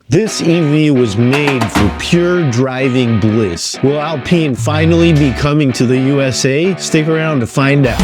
This EV was made for pure driving bliss. Will Alpine finally be coming to the USA? Stick around to find out.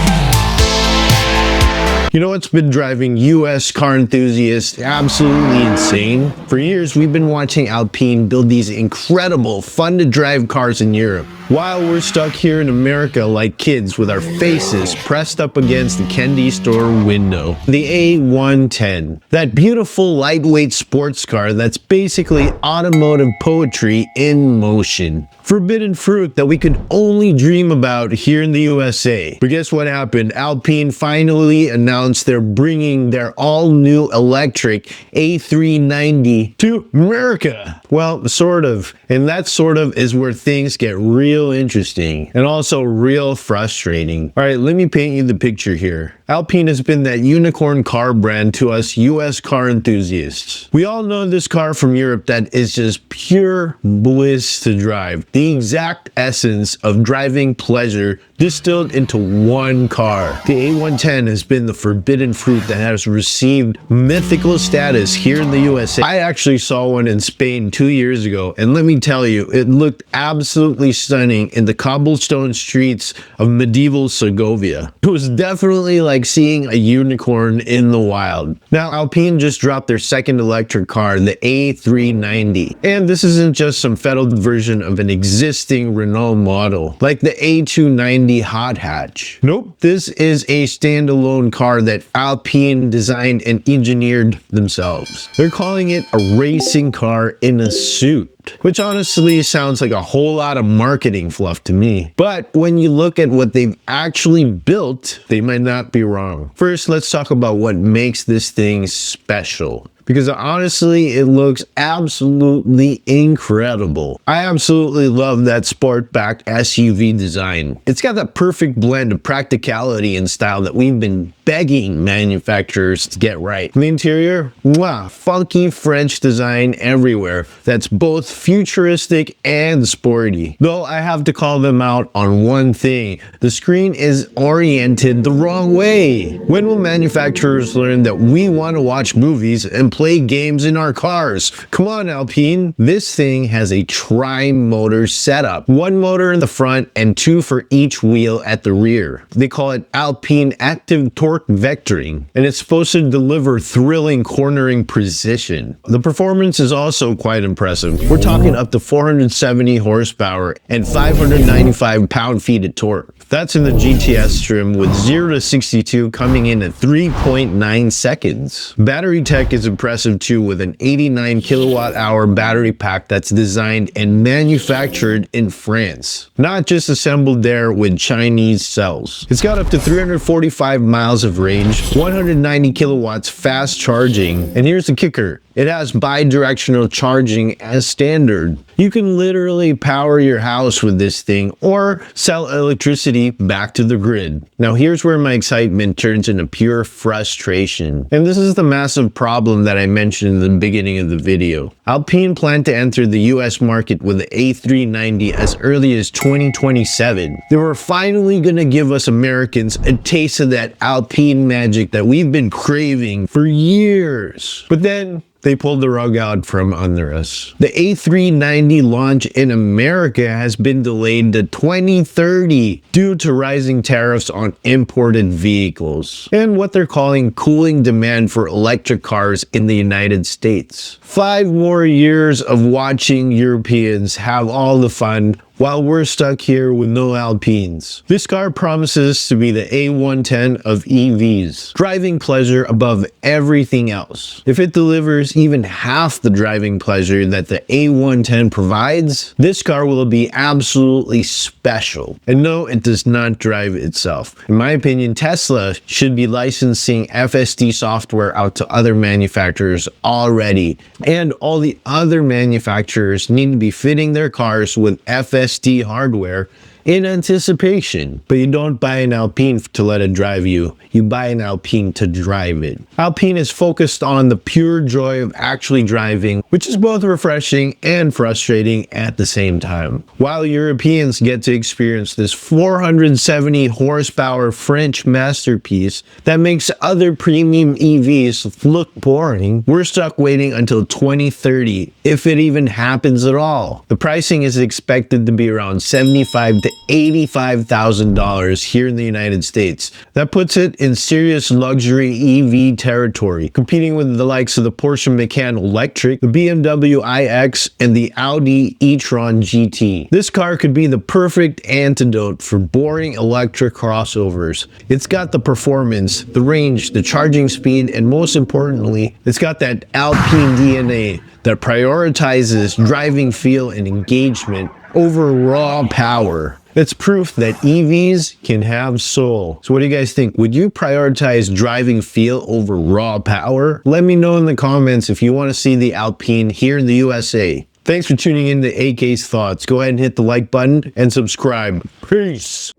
You know what's been driving US car enthusiasts absolutely insane? For years, we've been watching Alpine build these incredible, fun-to-drive cars in Europe, while we're stuck here in America like kids with our faces pressed up against the candy store window. The A110, that beautiful lightweight sports car that's basically automotive poetry in motion. Forbidden fruit that we could only dream about here in the USA. But guess what happened? Alpine finally announced they're bringing their all-new electric A390 to America. Well, sort of. And that sort of is where things get real interesting and also real frustrating. All right, let me paint you the picture here. Alpine has been that unicorn car brand to us US car enthusiasts. We all know this car from Europe that is just pure bliss to drive. The exact essence of driving pleasure distilled into one car. The A110 has been the forbidden fruit that has received mythical status here in the USA. I actually saw one in Spain 2 years ago, and let me tell you, it looked absolutely stunning in the cobblestone streets of medieval Segovia. It was definitely like seeing a unicorn in the wild. Now, Alpine just dropped their second electric car, the A390. And this isn't just some fettled version of an existing Renault model, like the A290 hot hatch. Nope, this is a standalone car that Alpine designed and engineered themselves. They're calling it a racing car in a suit, which honestly sounds like a whole lot of marketing fluff to me. But when you look at what they've actually built, they might not be wrong. First, let's talk about what makes this thing special, because honestly, it looks absolutely incredible. I absolutely love that sport-backed SUV design. It's got that perfect blend of practicality and style that we've been begging manufacturers to get right. The interior, wow, funky French design everywhere that's both futuristic and sporty. Though I have to call them out on one thing: the screen is oriented the wrong way. When will manufacturers learn that we want to watch movies and play games in our cars? Come on, Alpine. This thing has a tri-motor setup. One motor in the front and two for each wheel at the rear. They call it Alpine Active Torque Vectoring, and it's supposed to deliver thrilling cornering precision. The performance is also quite impressive. We're talking up to 470 horsepower and 595 pound-feet of torque. That's in the GTS trim, with 0 to 62 coming in at 3.9 seconds. Battery tech is impressive too, with an 89 kilowatt hour battery pack that's designed and manufactured in France, not just assembled there with Chinese cells. It's got up to 345 miles of range, 190 kilowatts fast charging, and here's the kicker: it has bi-directional charging as standard. You can literally power your house with this thing or sell electricity back to the grid. Now here's where my excitement turns into pure frustration. And this is the massive problem that I mentioned in the beginning of the video. Alpine planned to enter the US market with the A390 as early as 2027. They were finally gonna give us Americans a taste of that Alpine magic that we've been craving for years. But then they pulled the rug out from under us. The A390 launch in America has been delayed to 2030 due to rising tariffs on imported vehicles and what they're calling cooling demand for electric cars in the United States. 5 more years of watching Europeans have all the fun while we're stuck here with no Alpines. This car promises to be the A110 of EVs, driving pleasure above everything else. If it delivers even half the driving pleasure that the A110 provides, this car will be absolutely special. And no, it does not drive itself. In my opinion, Tesla should be licensing FSD software out to other manufacturers already, and all the other manufacturers need to be fitting their cars with FSD hardware in anticipation. But you don't buy an Alpine to let it drive you. You buy an Alpine to drive it. Alpine is focused on the pure joy of actually driving, which is both refreshing and frustrating at the same time. While Europeans get to experience this 470 horsepower French masterpiece that makes other premium EVs look boring, we're stuck waiting until 2030, if it even happens at all. The pricing is expected to be around $75,000 to $85,000 here in the United States. That puts it in serious luxury EV territory, competing with the likes of the Porsche Macan Electric, the BMW iX, and the Audi e-tron GT. This car could be the perfect antidote for boring electric crossovers. It's got the performance, the range, the charging speed, and most importantly, it's got that Alpine DNA that prioritizes driving feel and engagement over raw power. It's proof that EVs can have soul. So what do you guys think? Would you prioritize driving feel over raw power? Let me know in the comments if you want to see the Alpine here in the USA. Thanks for tuning in to AK's Thoughts. Go ahead and hit the like button and subscribe. Peace.